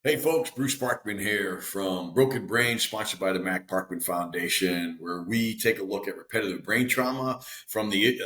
Hey folks, Bruce Parkman here from Broken Brain, sponsored by the Mac Parkman Foundation, where we take a look at repetitive brain trauma from the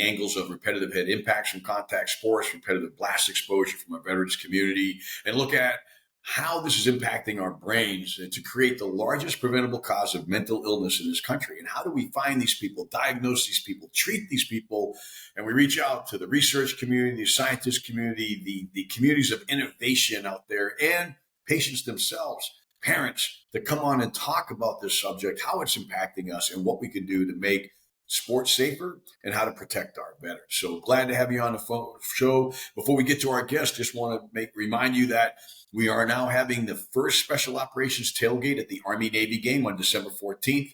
angles of repetitive head impacts from contact sports, repetitive blast exposure from our veterans community, and look at how this is impacting our brains and to create the largest preventable cause of mental illness in this country. And how do we find these people, diagnose these people, treat these people? And we reach out to the research community, the scientist community, the communities of innovation out there, and patients themselves, parents, to come on and talk about this subject, how it's impacting us, and what we can do to make sports safer and how to protect our veterans. So glad to have you on the show. Before we get to our guest, just want to remind you that we are now having the first special operations tailgate at the Army Navy game on December 14th.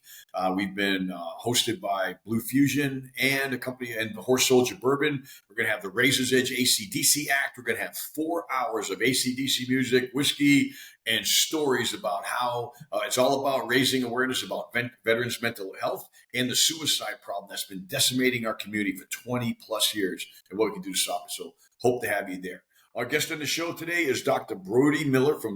We've been hosted by Blue Fusion and a company and the Horse Soldier Bourbon. We're going to have the Razor's Edge ACDC act. We're going to have 4 hours of ACDC music, whiskey, and stories about how it's all about raising awareness about veterans' mental health and the suicide problem that's been decimating our community for 20 plus years and what we can do to stop it. So hope to have you there. Our guest on the show today is Dr. Brody Miller from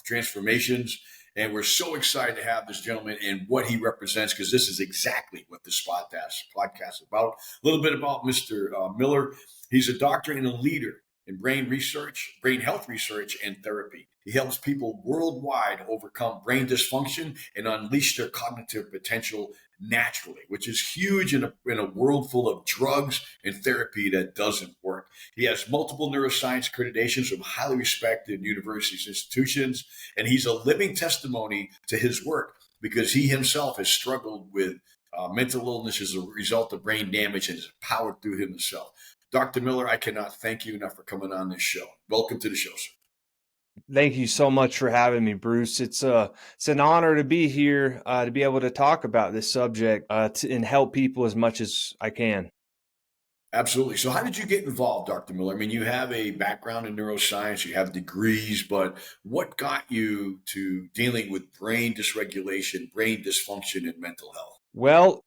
Transformations. And we're so excited to have this gentleman and what he represents, because this is exactly what this podcast is about. A little bit about Mr. Miller. He's a doctor and a leader in brain research, brain health research, and therapy. He helps people worldwide overcome brain dysfunction and unleash their cognitive potential naturally, which is huge in a world full of drugs and therapy that doesn't work. He has multiple neuroscience accreditations from highly respected universities, institutions, and he's a living testimony to his work because he himself has struggled with mental illness as a result of brain damage and has powered through himself. Dr. Miller, I cannot thank you enough for coming on this show. Welcome to the show, sir. Thank you so much for having me, Bruce. It's an honor to be here to be able to talk about this subject and help people as much as I can. Absolutely. So how did you get involved, Dr. Miller? I mean, you have a background in neuroscience, you have degrees, but what got you to dealing with brain dysregulation, brain dysfunction, and mental health? Well,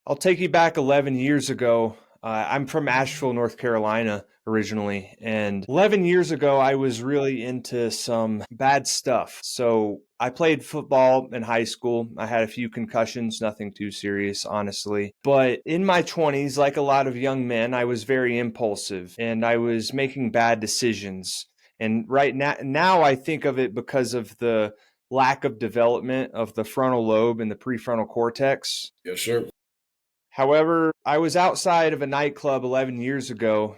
I'll take you back 11 years ago. I'm from Asheville, North Carolina originally. And 11 years ago, I was really into some bad stuff. So I played football in high school. I had a few concussions, nothing too serious, honestly. But in my 20s, like a lot of young men, I was very impulsive and I was making bad decisions. And right now I think of it because of the lack of development of the frontal lobe and the prefrontal cortex. Yes, sir. However, I was outside of a nightclub 11 years ago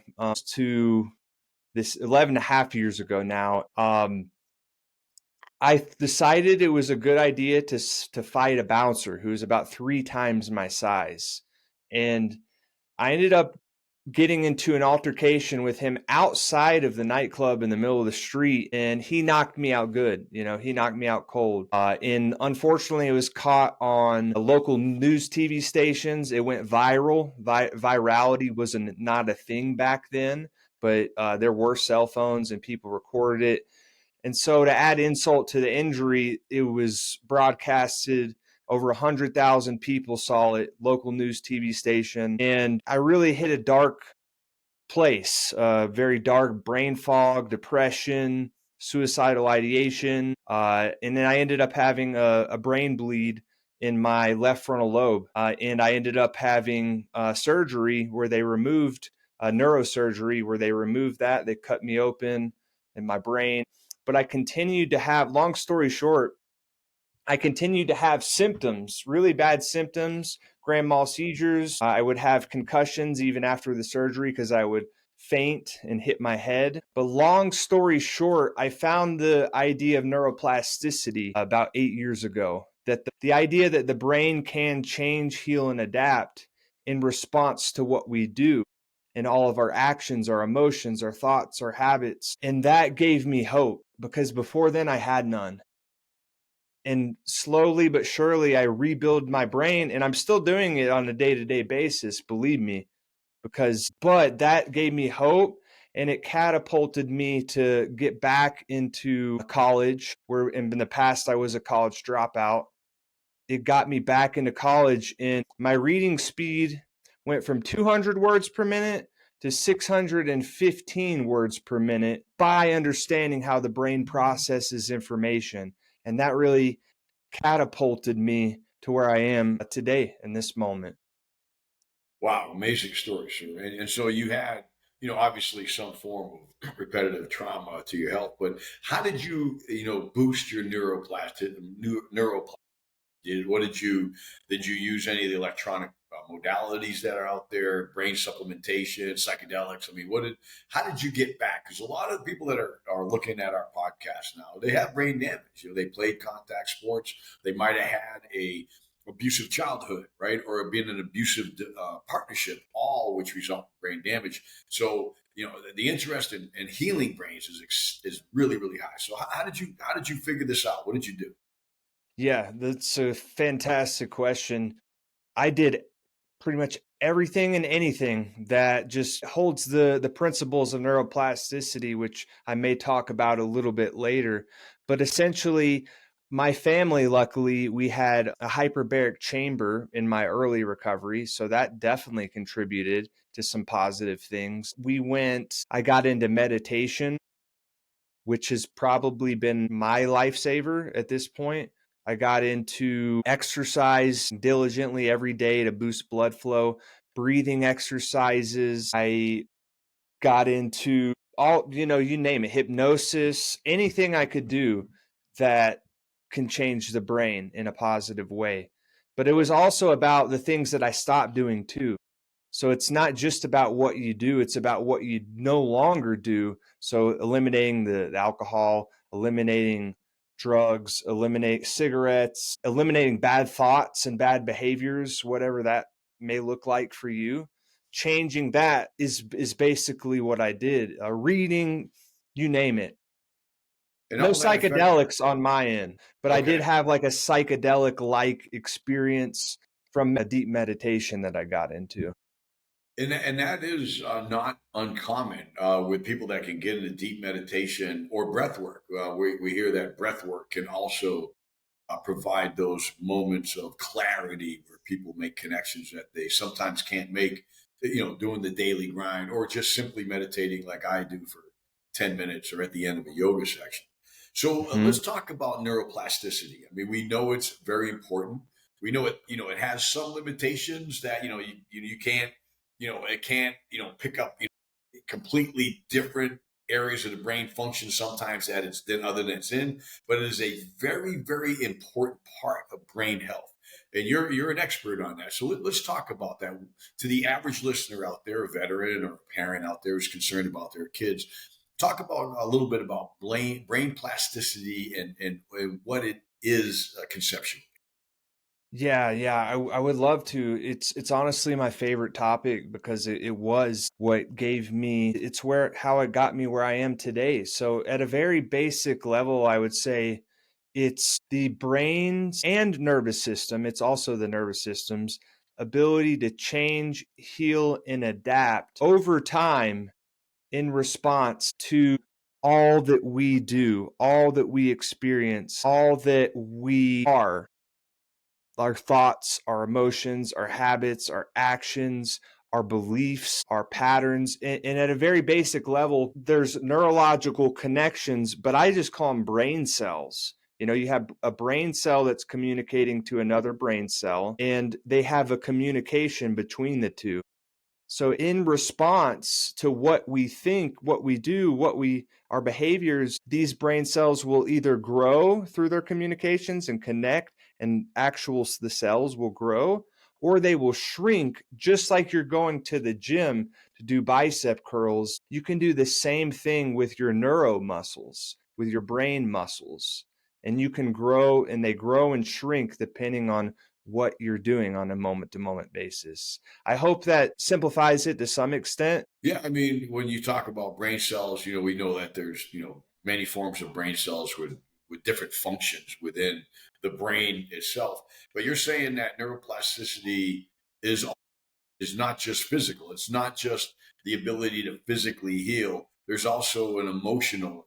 to this 11 and a half years ago now. I decided it was a good idea to fight a bouncer who was about 3 times my size. And I ended up getting into an altercation with him outside of the nightclub in the middle of the street, and he knocked me out good. He knocked me out cold. And unfortunately, it was caught on local news TV stations. It went viral. Virality was not a thing back then, but there were cell phones and people recorded it. And so to add insult to the injury, it was broadcasted. Over 100,000 people saw it, local news TV station. And I really hit a dark place, very dark brain fog, depression, suicidal ideation. And then I ended up having a brain bleed in my left frontal lobe. And I ended up having surgery where they removed neurosurgery, where they removed that. They cut me open in my brain. But I continued to have, long story short, I continued to have symptoms, really bad symptoms, grand mal seizures. I would have concussions even after the surgery because I would faint and hit my head. But long story short, I found the idea of neuroplasticity about 8 years ago. That the idea that the brain can change, heal, and adapt in response to what we do and all of our actions, our emotions, our thoughts, our habits. And that gave me hope because before then I had none. And slowly but surely I rebuild my brain, and I'm still doing it on a day-to-day basis, believe me, but that gave me hope, and it catapulted me to get back into college, where in the past I was a college dropout. It got me back into college, and my reading speed went from 200 words per minute to 615 words per minute by understanding how the brain processes information. And that really catapulted me to where I am today in this moment. Wow, amazing story, sir. And so you had, obviously some form of repetitive trauma to your health, but how did you, boost your neuroplasticity? Did you use any of the electronic modalities that are out there, brain supplementation, psychedelics? I mean, how did you get back? Because a lot of people that are looking at our podcast now, they have brain damage. They played contact sports. They might have had a abusive childhood, right, or been an abusive partnership, all which result in brain damage. So the interest in healing brains is really really high. So how did you figure this out? What did you do? Yeah, that's a fantastic question. I did pretty much everything and anything that just holds the principles of neuroplasticity, which I may talk about a little bit later. But essentially, my family, luckily, we had a hyperbaric chamber in my early recovery. So that definitely contributed to some positive things. I got into meditation, which has probably been my lifesaver at this point. I got into exercise diligently every day to boost blood flow, breathing exercises. I got into all, you name it, hypnosis, anything I could do that can change the brain in a positive way. But it was also about the things that I stopped doing too. So it's not just about what you do, it's about what you no longer do. So eliminating the alcohol, eliminating drugs, eliminate cigarettes, eliminating bad thoughts and bad behaviors, whatever that may look like for you. Changing that is basically what I did. Reading, you name it. And No all that affect psychedelics on my end, but I did Okay. have like a psychedelic like experience from a deep meditation that I got into. And that is not uncommon with people that can get into deep meditation or breath work. We hear that breath work can also provide those moments of clarity where people make connections that they sometimes can't make, doing the daily grind or just simply meditating like I do for 10 minutes or at the end of a yoga section. So let's Mhm. talk about neuroplasticity. I mean, we know it's very important. We know it has some limitations that, you can't, it can't, pick up completely different areas of the brain function sometimes that it's than other than it's in, but it is a very, very important part of brain health. And you're an expert on that. So let's talk about that to the average listener out there, a veteran or a parent out there who's concerned about their kids. Talk about a little bit about brain plasticity and what it is conceptually. Yeah, I would love to. It's honestly my favorite topic because it was what gave me, it's where how it got me where I am today. So at a very basic level, I would say it's the brain's and nervous system. It's also the nervous system's ability to change, heal, and adapt over time in response to all that we do, all that we experience, all that we are, our thoughts, our emotions, our habits, our actions, our beliefs, our patterns. And at a very basic level, there's neurological connections, but I just call them brain cells. You have a brain cell that's communicating to another brain cell, and they have a communication between the two. So in response to what we think, what we do, our behaviors, these brain cells will either grow through their communications and connect, and the cells will grow, or they will shrink. Just like you're going to the gym to do bicep curls, you can do the same thing with your neuro muscles, with your brain muscles. And you can grow, and they grow and shrink depending on what you're doing on a moment to moment basis. I hope that simplifies it to some extent. Yeah, I mean, when you talk about brain cells, we know that there's, many forms of brain cells with different functions within the brain itself. But you're saying that neuroplasticity is is not just physical. It's not just the ability to physically heal. There's also an emotional,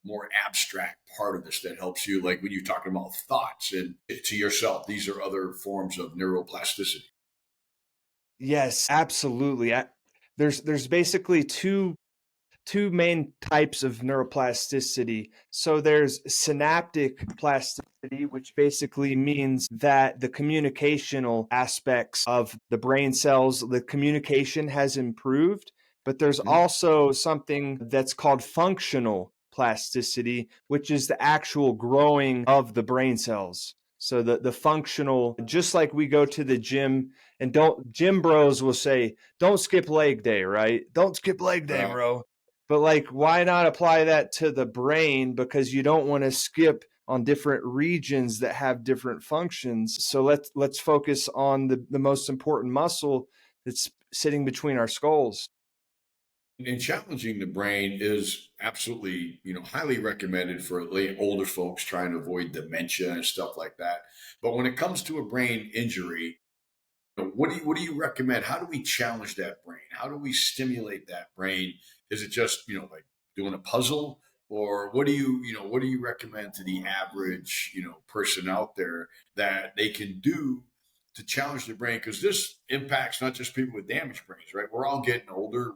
more abstract part of this that helps you, like when you're talking about thoughts and to yourself. These are other forms of neuroplasticity. Yes, absolutely. there's basically two main types of neuroplasticity. So there's synaptic plasticity, which basically means that the communicational aspects of the brain cells, the communication has improved. But there's Mhm. also something that's called functional plasticity, which is the actual growing of the brain cells. So the functional, just like we go to the gym and don't, gym bros will say, don't skip leg day, right? Don't skip leg day, Right. bro. But like, why not apply that to the brain? Because you don't want to skip on different regions that have different functions. So let's focus on the most important muscle that's sitting between our skulls. And challenging the brain is absolutely, highly recommended for older folks trying to avoid dementia and stuff like that. But when it comes to a brain injury, what do you recommend? How do we challenge that brain? How do we stimulate that brain? Is it just, like doing a puzzle? Or what do you recommend to the average, person out there that they can do to challenge their brain? Because this impacts not just people with damaged brains, right? We're all getting older.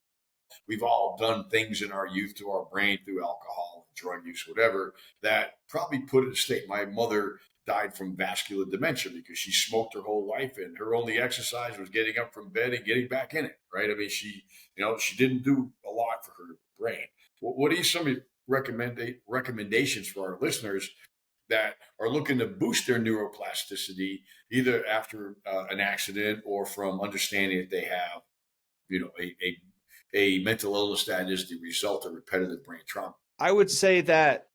We've all done things in our youth to our brain through alcohol, drug use, whatever, that probably put it in a state. My mother died from vascular dementia because she smoked her whole life, and her only exercise was getting up from bed and getting back in it. Right? I mean, she didn't do a lot for her brain. What are some of your recommendations for our listeners that are looking to boost their neuroplasticity, either after an accident or from understanding that they have, a mental illness that is the result of repetitive brain trauma? I would say that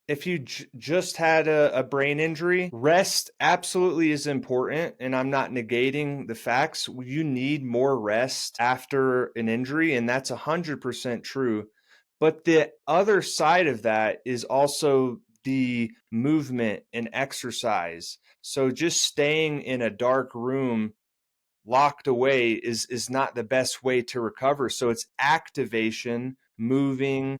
if you just had a brain injury, rest absolutely is important. And I'm not negating the facts. You need more rest after an injury, and that's 100% true. But the other side of that is also the movement and exercise. So just staying in a dark room locked away is not the best way to recover. So it's activation, moving,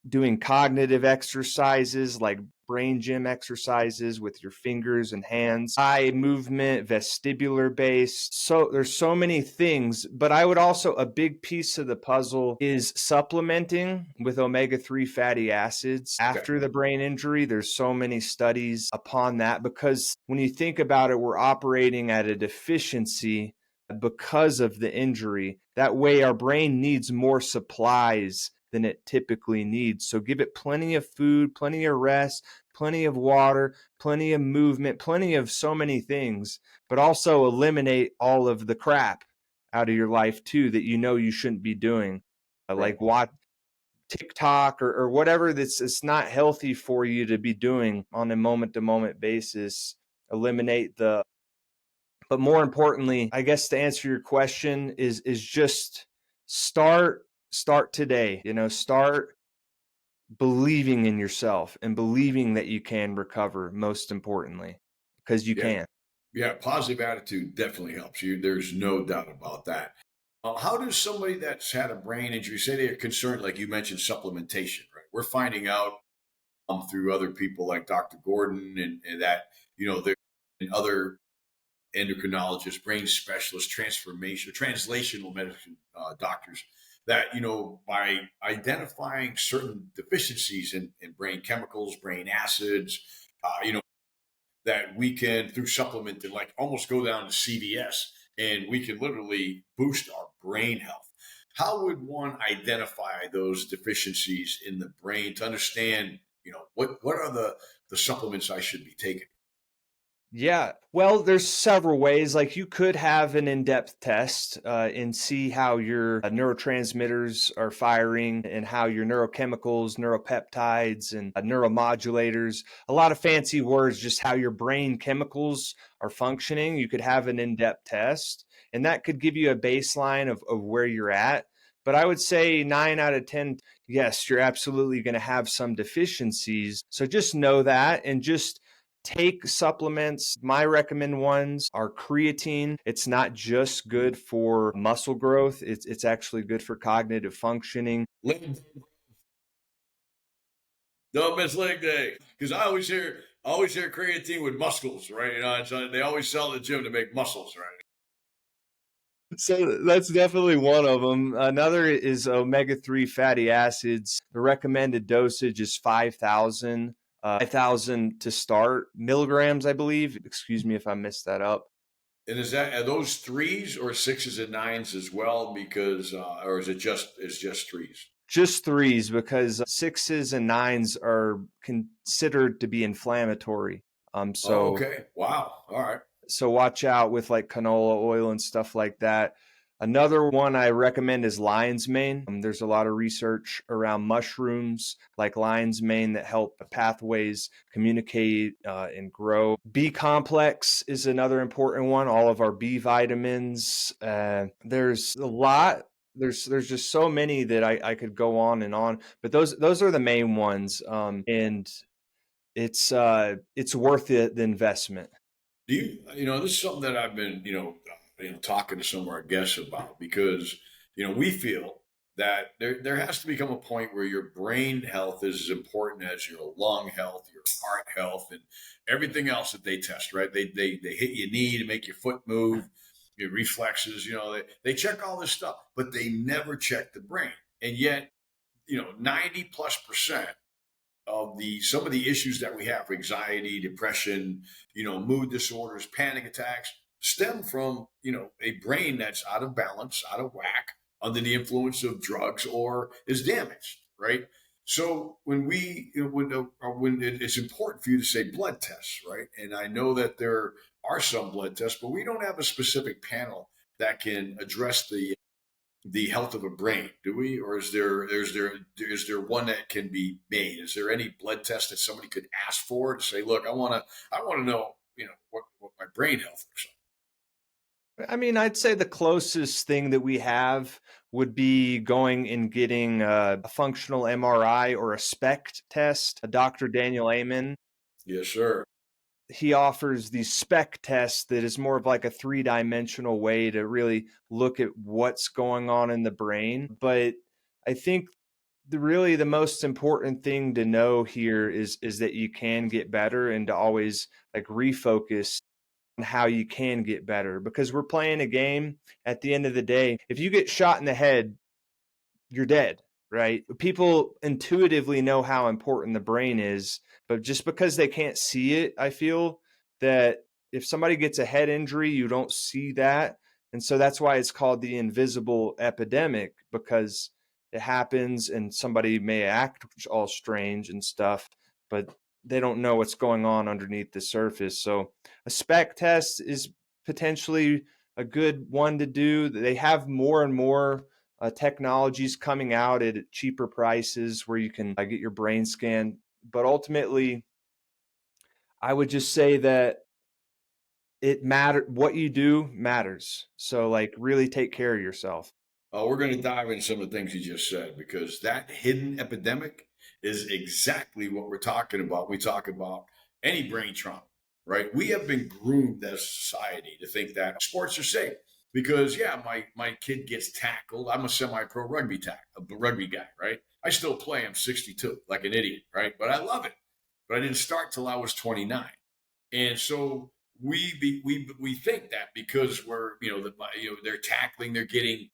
doing cognitive exercises like brain gym exercises with your fingers and hands, eye movement, vestibular based. So there's so many things, but I would also, a big piece of the puzzle is supplementing with omega-3 fatty acids Okay. after the brain injury. There's so many studies upon that because when you think about it, we're operating at a deficiency because of the injury. That way our brain needs more supplies than it typically needs. So give it plenty of food, plenty of rest, plenty of water, plenty of movement, plenty of so many things, but also eliminate all of the crap out of your life too that you know you shouldn't be doing. Right. Like watch TikTok or whatever that's it's not healthy for you to be doing on a moment to moment basis. Eliminate the, but more importantly, I guess to answer your question is just start today. Start believing in yourself and believing that you can recover, most importantly, because you Yeah. can. Yeah. Positive attitude definitely helps you. There's no doubt about that. How does somebody that's had a brain injury say they're concerned, like you mentioned, supplementation, right? We're finding out through other people like Dr. Gordon and that, there and other endocrinologists, brain specialists, translational medicine doctors, that by identifying certain deficiencies in brain chemicals, brain acids, that we can through supplement and like almost go down to CVS and we can literally boost our brain health. How would one identify those deficiencies in the brain to understand, what are the supplements I should be taking? Yeah. Well, there's several ways. Like you could have an in-depth test and see how your neurotransmitters are firing and how your neurochemicals, neuropeptides, and neuromodulators, a lot of fancy words, just how your brain chemicals are functioning. You could have an in-depth test, and that could give you a baseline of where you're at. But I would say 9 out of 10, yes, you're absolutely going to have some deficiencies. So just know that and just take supplements. My recommend ones are creatine. It's not just good for muscle growth, it's actually good for cognitive functioning. Don't miss leg day. Because I always hear creatine with muscles, right? They always sell at the gym to make muscles, right? So that's definitely one of them. Another is omega-3 fatty acids. The recommended dosage is 5,000 to start milligrams, I believe. Excuse me if I messed that up. And are those threes or sixes and nines as well? Because or is it just threes? Just threes, because sixes and nines are considered to be inflammatory. Oh, So okay. Wow. All right. watch out with like canola oil and stuff like that. Another one I recommend is lion's mane. There's a lot of research around mushrooms like lion's mane that help pathways communicate and grow. B complex is another important one. All of our B vitamins. There's a lot. There's just so many that I could go on, but those are the main ones. And it's worth the investment. Do this is something that I've been, talking to some of our guests about because, we feel that there has to become a point where your brain health is as important as your lung health, your heart health, and everything else that they test, right? They hit your knee to make your foot move, your reflexes, they check all this stuff, but they never check the brain. And yet, 90+% of the some of the issues that we have, anxiety, depression, mood disorders, panic attacks, stem from a brain that's out of balance, out of whack, under the influence of drugs, or is damaged, right? So when it's important for you to say blood tests, right? And I know that there are some blood tests, but we don't have a specific panel that can address the health of a brain, do we? Or is there one that can be made? Is there any blood test that somebody could ask for to say, look, I want to know, what my brain health looks I mean, I'd say the closest thing that we have would be going and getting a functional MRI or a SPECT test. Dr. Daniel Amen, like? Yes, sir. he offers the SPECT test that is more of like a three-dimensional way to really look at what's going on in the brain. But I think the most important thing to know here is that you can get better, and to always like refocus how you can get better, because we're playing a game. At the end of the day, if you get shot in the head, you're dead, right? People intuitively know how important the brain is, but just because they can't see it, I feel that if somebody gets a head injury, you don't see that. And so that's why it's called the invisible epidemic, because it happens and somebody may act all strange and stuff, but they don't know what's going on underneath the surface. So a spec test is potentially a good one to do. They have more and more technologies coming out at cheaper prices where you can get your brain scan. But ultimately, I would just say that what you do matters. So like really take care of yourself. We're going to dive into some of the things you just said because that hidden epidemic is exactly what we're talking about. We talk about any brain trauma, right? We have been groomed as a society to think that sports are safe because, yeah, my kid gets tackled. I'm a semi-pro rugby guy, right? I still play. I'm 62, like an idiot, right? But I love it. But I didn't start till I was 29, and so we think that because they're tackling, they're getting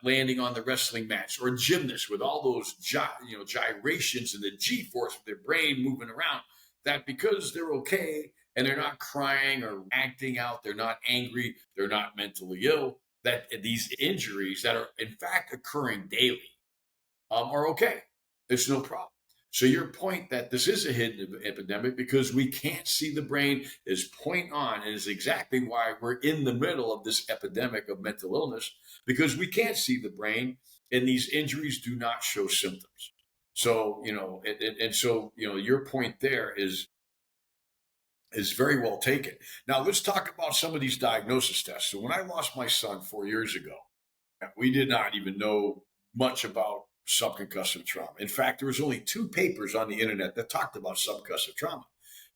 landing on the wrestling match, or gymnasts with all those gyrations and the g-force of their brain moving around, that because they're okay and they're not crying or acting out, they're not angry, they're not mentally ill, that these injuries that are in fact occurring daily are okay. It's no problem. So your point that this is a hidden epidemic because we can't see the brain is point on, and is exactly why we're in the middle of this epidemic of mental illness, because we can't see the brain and these injuries do not show symptoms. So, so, your point there is very well taken. Now let's talk about some of these diagnosis tests. So when I lost my son 4 years ago, we did not even know much about subconcussive trauma. In fact, there was only 2 papers on the internet that talked about subconcussive trauma.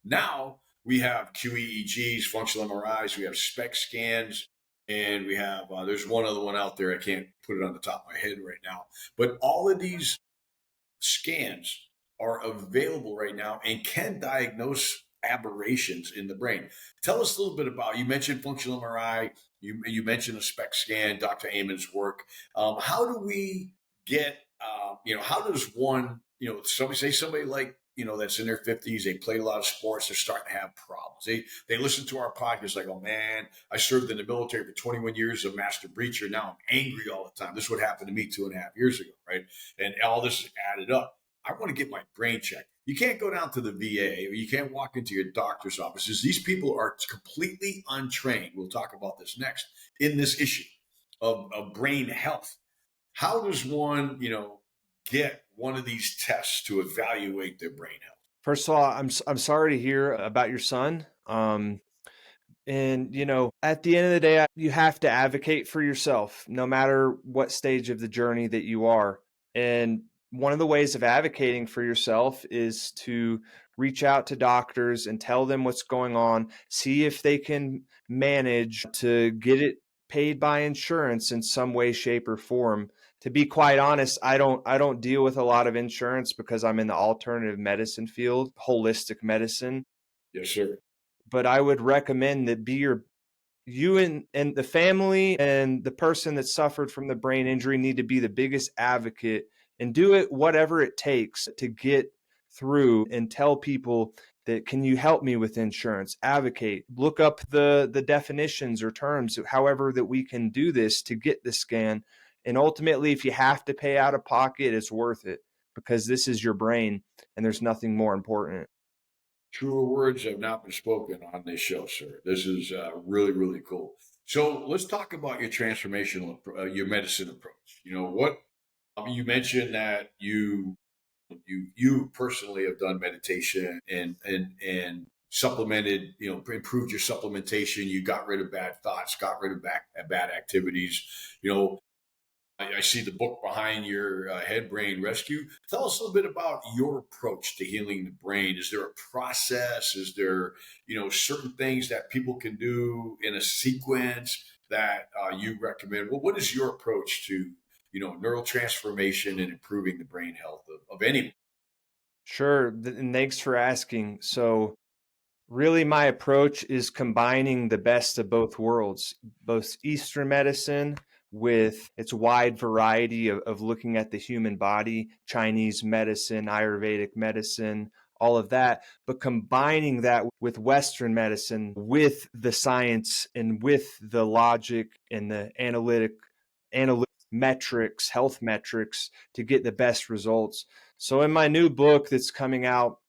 Now we have QEEGs, functional MRIs, we have SPECT scans, and we have there's one other one out there. I can't put it on the top of my head right now, but all of these scans are available right now and can diagnose aberrations in the brain. Tell us a little bit about, you mentioned functional MRI, you mentioned a SPECT scan, Dr. Amon's work. How do we get, how does one, somebody like, that's in their 50s, they played a lot of sports, they're starting to have problems. They listen to our podcast like, oh man, I served in the military for 21 years as a master breacher. Now I'm angry all the time. This is what happened to me 2.5 years ago, right? And all this is added up. I want to get my brain checked. You can't go down to the VA or you can't walk into your doctor's offices. These people are completely untrained. We'll talk about this next in this issue of brain health. How does one, get one of these tests to evaluate their brain health? First of all, I'm sorry to hear about your son. And, at the end of the day, you have to advocate for yourself, no matter what stage of the journey that you are. And one of the ways of advocating for yourself is to reach out to doctors and tell them what's going on, see if they can manage to get it paid by insurance in some way, shape, or form. To be quite honest, I don't deal with a lot of insurance because I'm in the alternative medicine field, holistic medicine. Yes, sir. But I would recommend that you and the family and the person that suffered from the brain injury need to be the biggest advocate and do it whatever it takes to get through and tell people that, can you help me with insurance? Advocate, look up the definitions or terms, however that we can do this to get the scan. And ultimately, if you have to pay out of pocket, it's worth it because this is your brain and there's nothing more important. Truer words have not been spoken on this show, sir. This is really, really cool. So let's talk about your transformational, your medicine approach. What you mentioned that you personally have done meditation and supplemented, improved your supplementation. You got rid of bad thoughts, got rid of bad activities. You know, I see the book behind your head brain rescue. Tell us a little bit about your approach to healing the brain. Is there a process? Is there, certain things that people can do in a sequence that you recommend? Well, what is your approach to, neural transformation and improving the brain health of anyone? Sure. And thanks for asking. So, really, my approach is combining the best of both worlds, both Eastern medicine with its wide variety of looking at the human body, Chinese medicine, Ayurvedic medicine, all of that, but combining that with Western medicine, with the science and with the logic and the analytic metrics, health metrics to get the best results. So in my new book that's coming out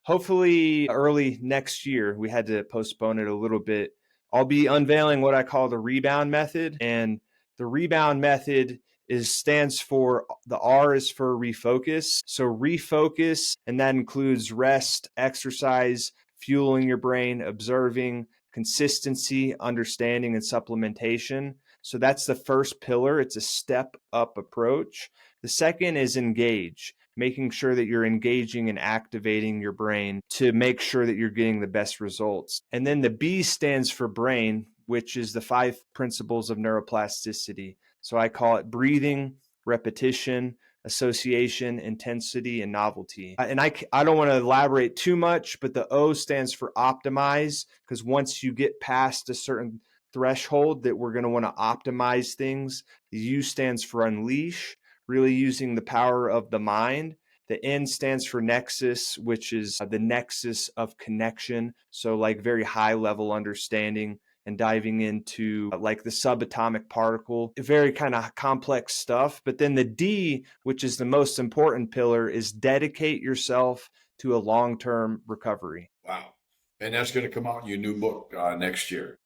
hopefully early next year, we had to postpone it a little bit. I'll be unveiling what I call the rebound method. And the rebound method stands for, the R is for refocus. So refocus, and that includes rest, exercise, fueling your brain, observing, consistency, understanding, and supplementation. So that's the first pillar. It's a step up approach. The second is engage, making sure that you're engaging and activating your brain to make sure that you're getting the best results. And then the B stands for brain, which is the 5 principles of neuroplasticity. So I call it breathing, repetition, association, intensity, and novelty. And I don't want to elaborate too much, but the O stands for optimize, because once you get past a certain threshold that we're going to want to optimize things. The U stands for unleash, really using the power of the mind. The N stands for nexus, which is the nexus of connection. So, like, very high level understanding and diving into like the subatomic particle, very kind of complex stuff. But then the D, which is the most important pillar, is dedicate yourself to a long term recovery. Wow. And that's going to come out in your new book next year.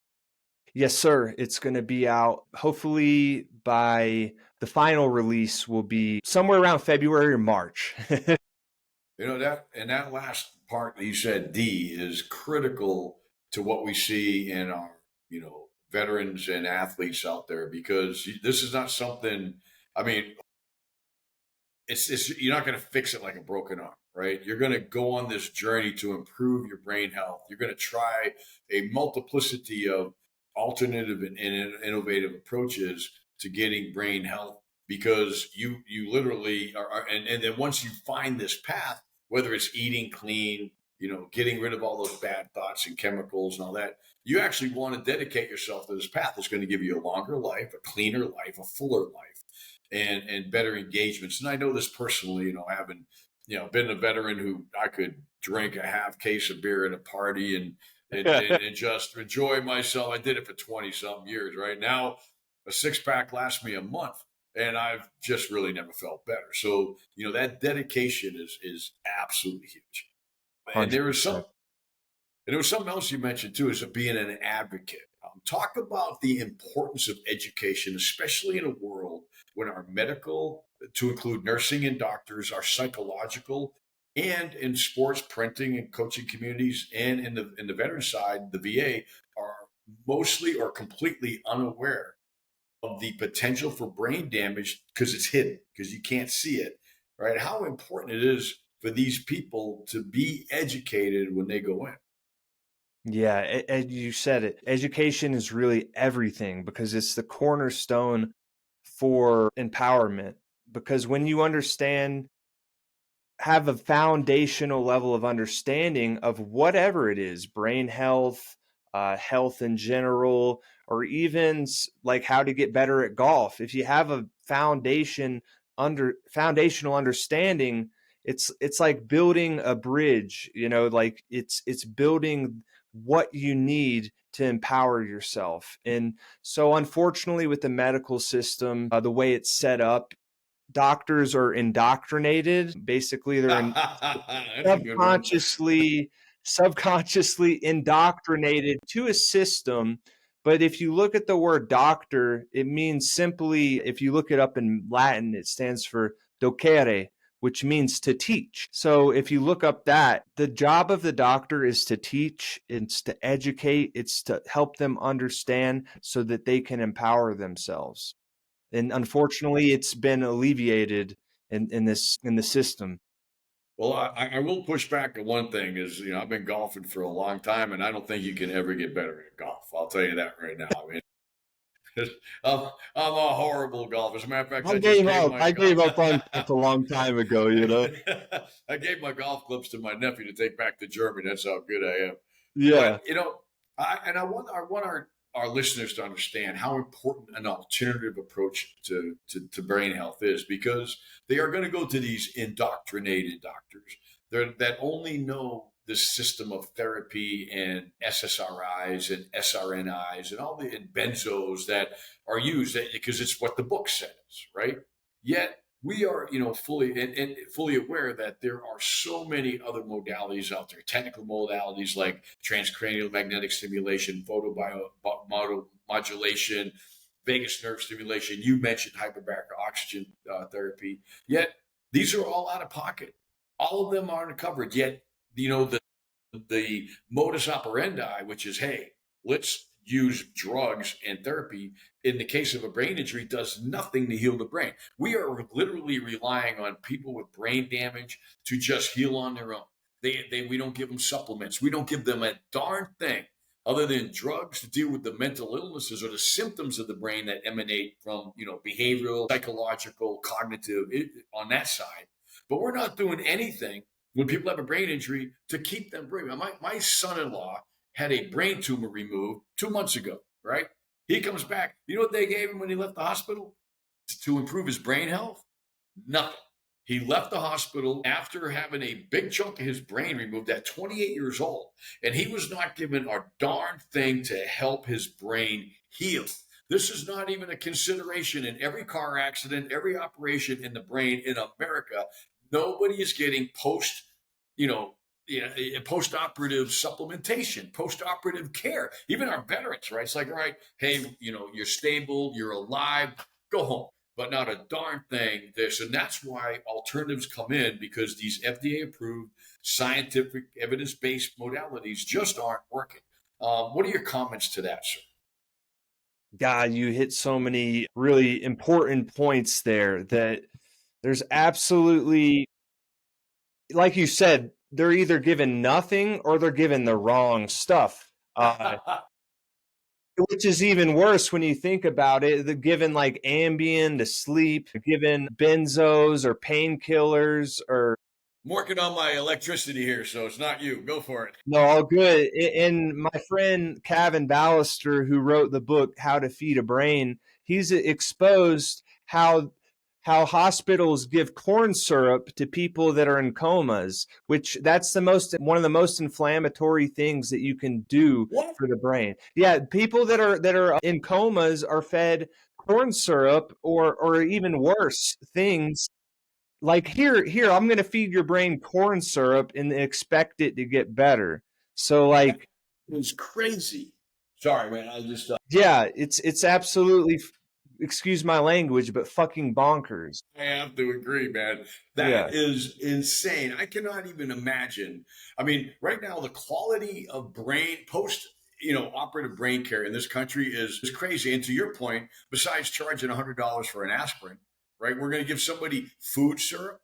Yes, sir. It's going to be out hopefully by the final release will be somewhere around February or March. That last part that you said, D, is critical to what we see in our, veterans and athletes out there, because this is not something, I mean, it's you're not going to fix it like a broken arm, right? You're going to go on this journey to improve your brain health. You're going to try a multiplicity of alternative and innovative approaches to getting brain health, because you literally and then once you find this path, whether it's eating clean, getting rid of all those bad thoughts and chemicals and all that. You actually want to dedicate yourself to this path. It's going to give you a longer life, a cleaner life, a fuller life, and better engagements. And I know this personally, having been a veteran who I could drink a half case of beer at a party and just enjoy myself. I did it for 20 something years. Right now, a six pack lasts me a month, and I've just really never felt better. So that dedication is absolutely huge. And there was 100%. something else you mentioned too, is being an advocate. Talk about the importance of education, especially in a world when our medical, to include nursing and doctors, our psychological, and in sports, printing, and coaching communities, and in the veteran side, the VA, are mostly or completely unaware of the potential for brain damage because it's hidden, because you can't see it, right? How important it is for these people to be educated when they go in. Yeah, as you said it, education is really everything because it's the cornerstone for empowerment. Because when you understand, have a foundational level of understanding of whatever it is, brain health, health in general, or even like how to get better at golf. If you have a foundational understanding, it's like building a bridge, like it's building what you need to empower yourself. And so unfortunately with the medical system, the way it's set up, doctors are indoctrinated. Basically, they're That's a good one. subconsciously subconsciously indoctrinated to a system. But if you look at the word doctor, it means simply, if you look it up in Latin, it stands for docere, which means to teach. So if you look up that, the job of the doctor is to teach, it's to educate, it's to help them understand so that they can empower themselves. And unfortunately, it's been alleviated in the system. Well, I will push back on one thing is, I've been golfing for a long time, and I don't think you can ever get better at golf. I'll tell you that right now. I mean, I'm a horrible golfer. As a matter of fact, I I just gave gave up. my I golf. gave up on golf a long time ago, I gave my golf clubs to my nephew to take back to Germany. That's how good I am. Yeah. But I want our listeners to understand how important an alternative approach to brain health is, because they are going to go to these indoctrinated doctors that only know the system of therapy and SSRIs and SRNIs and all the and benzos that are used because it's what the book says, right? Yet we are, fully aware that there are so many other modalities out there, technical modalities like transcranial magnetic stimulation, photomodulation, vagus nerve stimulation. You mentioned hyperbaric oxygen therapy. Yet these are all out of pocket. All of them aren't covered. Yet, the modus operandi, which is, hey, let's use drugs and therapy in the case of a brain injury, does nothing to heal the brain. We are literally relying on people with brain damage to just heal on their own. We don't give them supplements. We don't give them a darn thing other than drugs to deal with the mental illnesses or the symptoms of the brain that emanate from, behavioral, psychological, cognitive on that side. But we're not doing anything when people have a brain injury to keep them brain. My son-in-law had a brain tumor removed 2 months ago, right? He comes back. You know what they gave him when he left the hospital to improve his brain health? Nothing. He left the hospital after having a big chunk of his brain removed at 28 years old, and he was not given a darn thing to help his brain heal. This is not even a consideration in every car accident, every operation in the brain in America. Nobody is getting you know, post-operative supplementation, post-operative care. Even our veterans, right? It's like, all right, hey, you're stable, you're alive, go home. But not a darn thing this. And that's why alternatives come in, because these FDA approved scientific evidence based modalities just aren't working. What are your comments to that, sir? God, you hit so many really important points there that there's absolutely, like you said, they're either given nothing or they're given the wrong stuff. Which is even worse when you think about it. They're given like Ambien to sleep, given benzos or painkillers or I'm working on my electricity here, so it's not you. Go for it. No, all good. And my friend Kevin Ballister, who wrote the book How to Feed a Brain, he's exposed how hospitals give corn syrup to people that are in comas, which that's the most one of the most inflammatory things that you can do What? for the brain. Yeah, people that are in comas are fed corn syrup or even worse things like here I'm going to feed your brain corn syrup and expect it to get better. So That like is crazy. Sorry, man. I just yeah, it's absolutely excuse my language but fucking bonkers. I have to agree, man. Yeah. That is insane. I cannot even imagine. I mean, right now the quality of brain post operative brain care in this country is crazy. And to your point, besides charging $100 for an aspirin, right? We're going to give somebody food syrup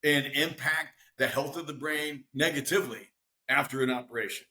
and impact the health of the brain negatively after an operation.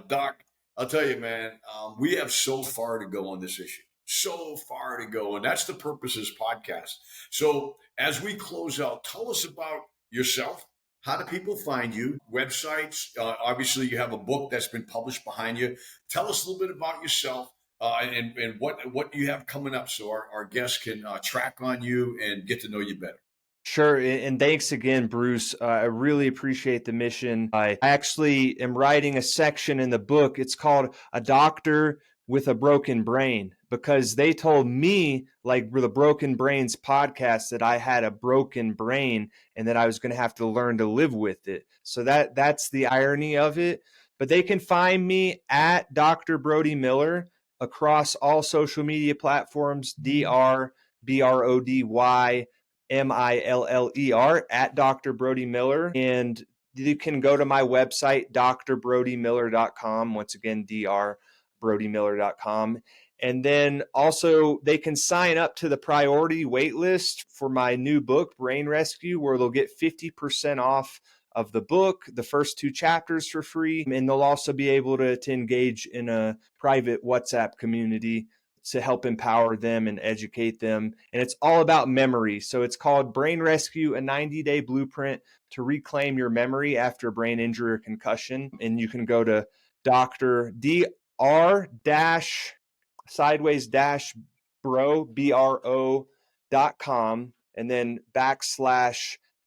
Doc, I'll tell you, man, we have so far to go on this issue. So far to go. And that's the purpose of this podcast. So as we close out, tell us about yourself. How do people find you? Websites. Obviously, you have a book that's been published behind you. Tell us a little bit about yourself and what you have coming up so our guests can track on you and get to know you better. Sure. And thanks again, Bruce. I really appreciate the mission. I actually am writing a section in the book. It's called A Doctor with a Broken Brain because they told me, like with the Broken Brains podcast, that I had a broken brain and that I was going to have to learn to live with it. So that's the irony of it. But they can find me at Dr. Brody Miller across all social media platforms, Brody Miller at Dr. Brody Miller. And you can go to my website, drbrodymiller.com. Once again, drbrodymiller.com. And then also they can sign up to the priority wait list for my new book, Brain Rescue, where they'll get 50% off of the book, the first 2 chapters for free. And they'll also be able to engage in a private WhatsApp community to help empower them and educate them. And it's all about memory. So it's called Brain Rescue, a 90-day blueprint to reclaim your memory after brain injury or concussion. And you can go to Dr. Dr. dash sideways dash bro.com and then /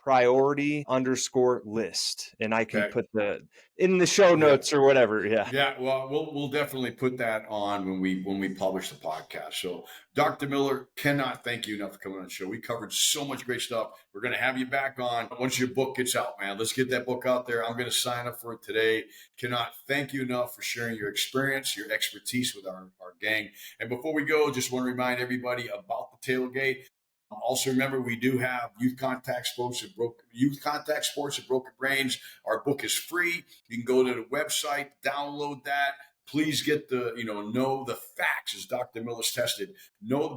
priority _ list. And I can Okay. put the in the show Yeah. notes or whatever. Yeah. Yeah, well, we'll definitely put that on when we publish the podcast. So, Dr. Miller, cannot thank you enough for coming on the show. We covered so much great stuff. We're going to have you back on once your book gets out, man. Let's get that book out there. I'm going to sign up for it today. Cannot thank you enough for sharing your experience, your expertise with our gang. And before we go, just want to remind everybody about the tailgate. Also, remember we do have youth contact sports and broken brains. Our book is free. You can go to the website, download that. Please get know the facts as Dr. Miller's tested.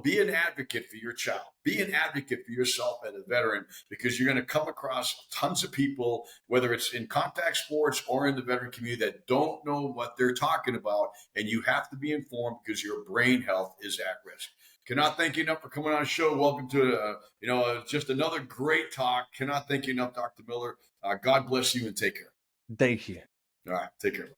Be an advocate for your child. Be an advocate for yourself as a veteran because you're going to come across tons of people, whether it's in contact sports or in the veteran community, that don't know what they're talking about. And you have to be informed because your brain health is at risk. Cannot thank you enough for coming on the show. Welcome to just another great talk. Cannot thank you enough, Dr. Miller. God bless you and take care. Thank you. All right, take care.